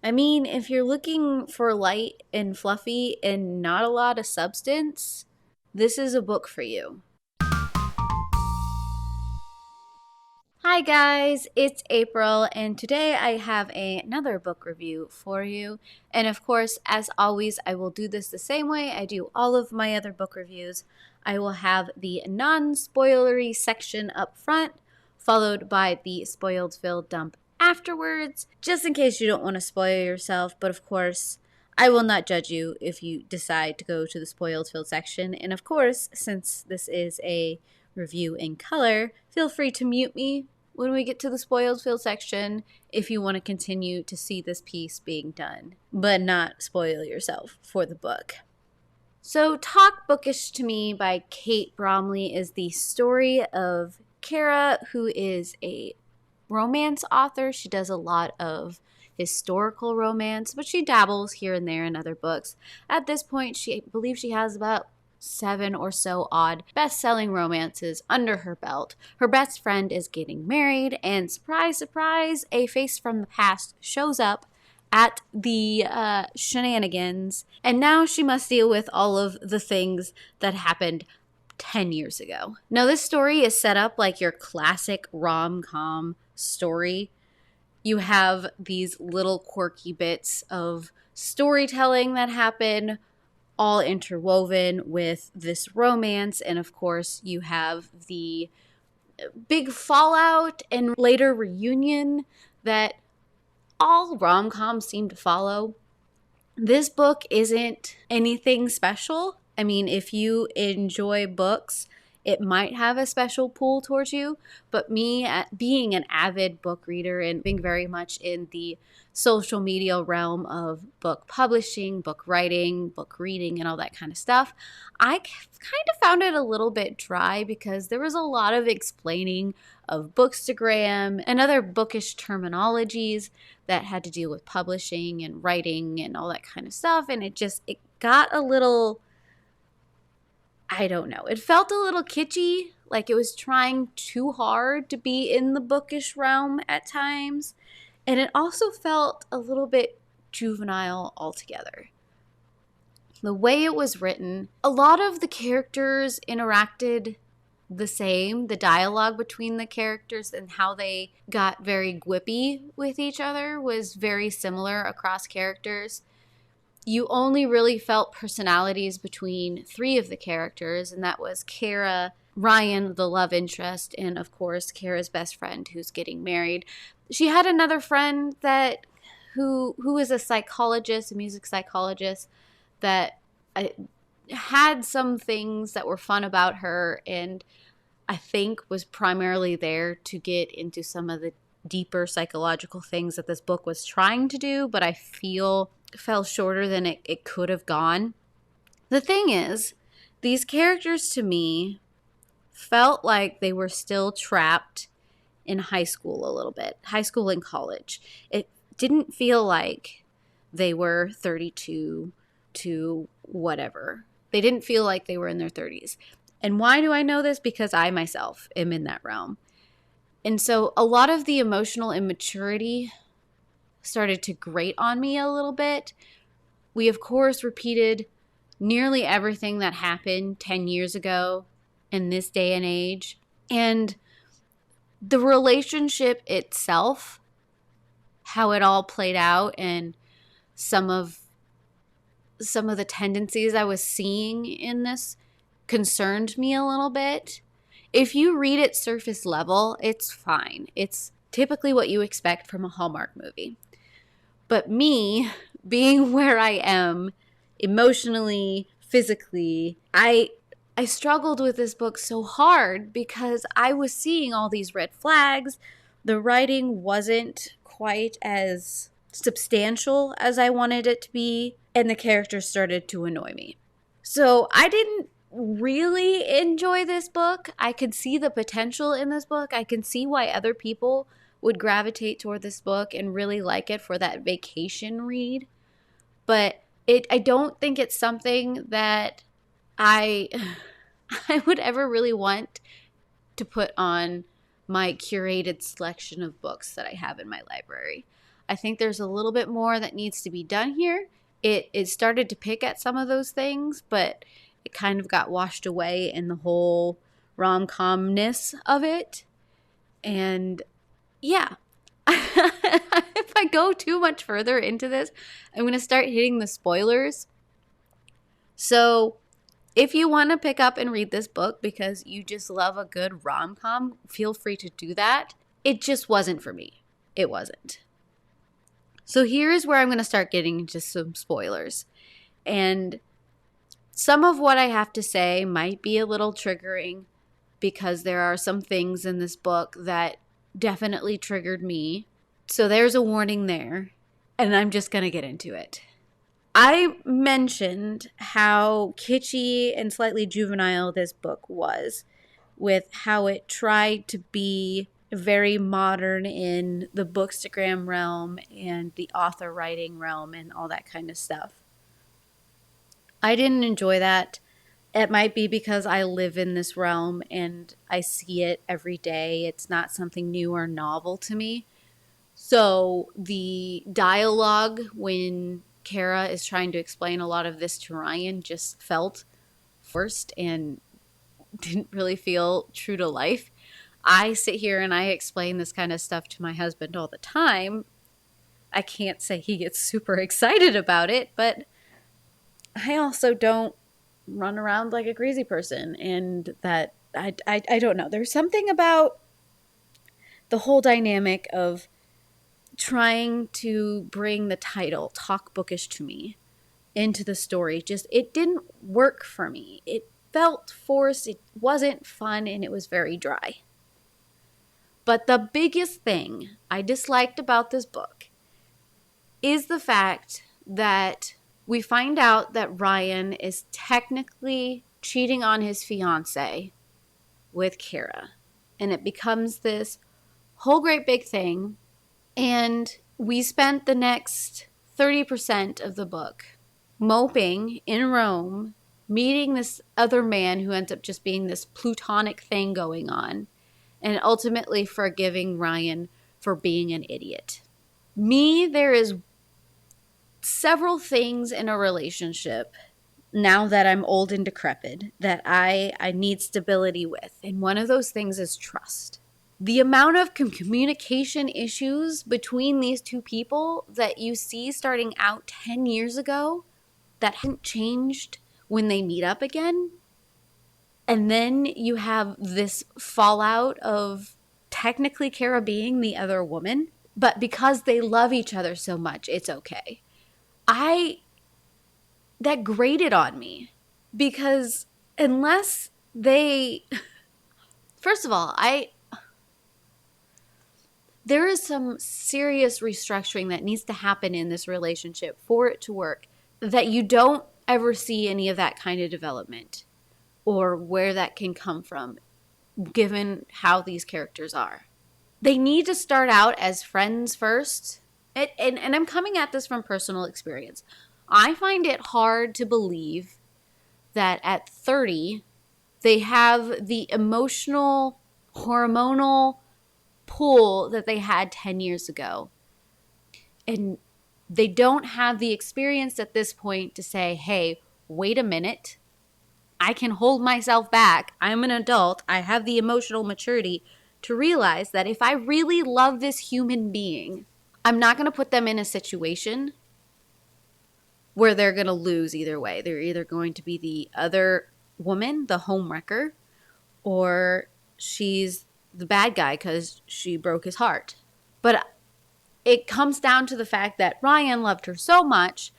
I mean, if you're looking for light and fluffy and not a lot of substance, this is a book for you. Hi guys, it's April, and today I have another book review for you. And of course, as always, I will do this the same way I do all of my other book reviews. I will have the non-spoilery section up front, followed by the spoiled-filled dump afterwards, just in case you don't want to spoil yourself. But of course, I will not judge you if you decide to go to the spoiled-filled section. And of course, since this is a review in color, feel free to mute me when we get to the spoiled field section if you want to continue to see this piece being done, but not spoil yourself for the book. So Talk Bookish to Me by Kate Bromley is the story of Kara, who is a romance author. She does a lot of historical romance, but she dabbles here and there in other books. At this point, I believe she has about 7 or so odd best-selling romances under her belt. Her best friend is getting married, and surprise, surprise, a face from the past shows up at the shenanigans, and now she must deal with all of the things that happened 10 years ago. Now, this story is set up like your classic rom-com story. You have these little quirky bits of storytelling that happen, all interwoven with this romance, and of course you have the big fallout and later reunion that all rom-coms seem to follow. This book isn't anything special. I mean, if you enjoy books, it might have a special pull towards you, but me, being an avid book reader and being very much in the social media realm of book publishing, book writing, book reading, and all that kind of stuff, I kind of found it a little bit dry because there was a lot of explaining of bookstagram and other bookish terminologies that had to deal with publishing and writing and all that kind of stuff, and it got a little, I don't know. It felt a little kitschy, like it was trying too hard to be in the bookish realm at times. And it also felt a little bit juvenile altogether. The way it was written, a lot of the characters interacted the same. The dialogue between the characters and how they got very quippy with each other was very similar across characters. You only really felt personalities between 3 of the characters, and that was Kara, Ryan, the love interest, and of course Kara's best friend who's getting married. She had another friend who is a psychologist, a music psychologist, that had some things that were fun about her, and I think was primarily there to get into some of the deeper psychological things that this book was trying to do, but I feel fell shorter than it could have gone. The thing is, these characters to me felt like they were still trapped in high school a little bit, high school and college. It didn't feel like they were 32 to whatever. They didn't feel like they were in their 30s. And why do I know this? Because I myself am in that realm. And so a lot of the emotional immaturity started to grate on me a little bit. We, of course, repeated nearly everything that happened 10 years ago in this day and age. And the relationship itself, how it all played out, and some of the tendencies I was seeing in this concerned me a little bit. If you read it surface level, it's fine. It's typically what you expect from a Hallmark movie. But me, being where I am emotionally, physically, I struggled with this book so hard because I was seeing all these red flags. The writing wasn't quite as substantial as I wanted it to be, and the characters started to annoy me. So I didn't really enjoy this book. I could see the potential in this book. I can see why other people would gravitate toward this book and really like it for that vacation read. But I don't think it's something that I would ever really want to put on my curated selection of books that I have in my library. I think there's a little bit more that needs to be done here. It started to pick at some of those things, but it kind of got washed away in the whole rom-com-ness of it. And yeah, if I go too much further into this, I'm going to start hitting the spoilers. So if you want to pick up and read this book because you just love a good rom-com, feel free to do that. It just wasn't for me. It wasn't. So here's where I'm going to start getting into some spoilers. And some of what I have to say might be a little triggering because there are some things in this book that definitely triggered me. So there's a warning there, and I'm just going to get into it. I mentioned how kitschy and slightly juvenile this book was, with how it tried to be very modern in the bookstagram realm and the author writing realm and all that kind of stuff. I didn't enjoy that. It might be because I live in this realm and I see it every day. It's not something new or novel to me. So the dialogue when Kara is trying to explain a lot of this to Ryan just felt forced and didn't really feel true to life. I sit here and I explain this kind of stuff to my husband all the time. I can't say he gets super excited about it, but I also don't run around like a crazy person. And that, I don't know. There's something about the whole dynamic of trying to bring the title, Talk Bookish, to me into the story. Just, it didn't work for me. It felt forced, it wasn't fun, and it was very dry. But the biggest thing I disliked about this book is the fact that we find out that Ryan is technically cheating on his fiancée with Kara. And it becomes this whole great big thing. And we spent the next 30% of the book moping in Rome, meeting this other man who ends up just being this plutonic thing going on, and ultimately forgiving Ryan for being an idiot. There is several things in a relationship now that I'm old and decrepit that I need stability with. And one of those things is trust. The amount of communication issues between these two people that you see starting out 10 years ago that hadn't changed when they meet up again. And then you have this fallout of technically Kara being the other woman, but because they love each other so much, it's okay. That grated on me because unless they, first of all, there is some serious restructuring that needs to happen in this relationship for it to work, that you don't ever see any of that kind of development or where that can come from, given how these characters are. They need to start out as friends first. And I'm coming at this from personal experience. I find it hard to believe that at 30, they have the emotional, hormonal pull that they had 10 years ago. And they don't have the experience at this point to say, hey, wait a minute. I can hold myself back. I'm an adult. I have the emotional maturity to realize that if I really love this human being, I'm not going to put them in a situation where they're going to lose either way. They're either going to be the other woman, the homewrecker, or she's the bad guy because she broke his heart. But it comes down to the fact that Ryan loved her so much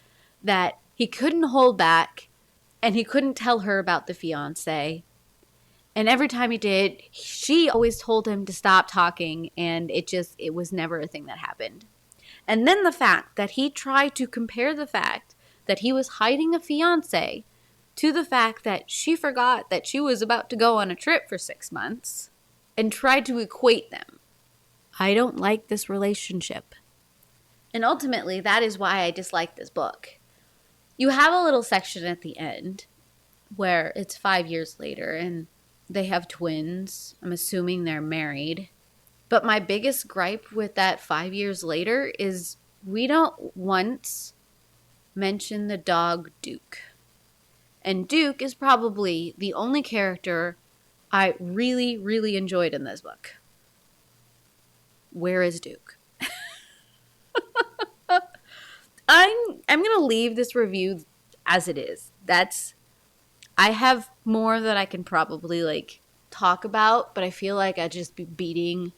that he couldn't hold back and he couldn't tell her about the fiancé. And every time he did, she always told him to stop talking, and it was never a thing that happened. And then the fact that he tried to compare the fact that he was hiding a fiancé to the fact that she forgot that she was about to go on a trip for 6 months and tried to equate them. I don't like this relationship. And ultimately, that is why I dislike this book. You have a little section at the end where it's 5 years later and they have twins. I'm assuming they're married. But my biggest gripe with that 5 years later is we don't once mention the dog Duke. And Duke is probably the only character I really, really enjoyed in this book. Where is Duke? I'm going to leave this review as it is. I have more that I can probably like talk about, but I feel like I'd just be beating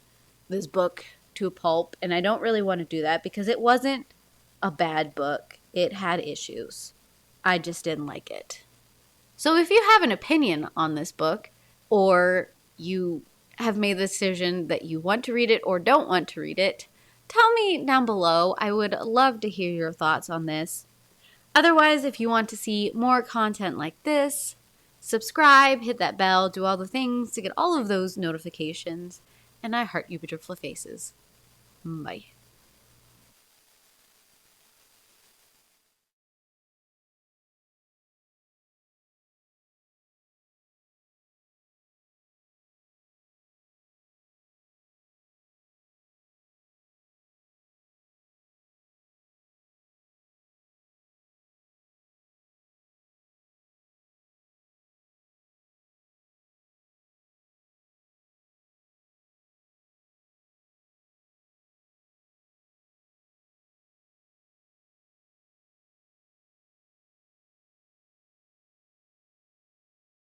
this book to a pulp, and I don't really want to do that because it wasn't a bad book. It had issues. I just didn't like it. So if you have an opinion on this book, or you have made the decision that you want to read it or don't want to read it, tell me down below. I would love to hear your thoughts on this. Otherwise, if you want to see more content like this, subscribe, hit that bell, do all the things to get all of those notifications. And I heart you beautiful faces. Bye.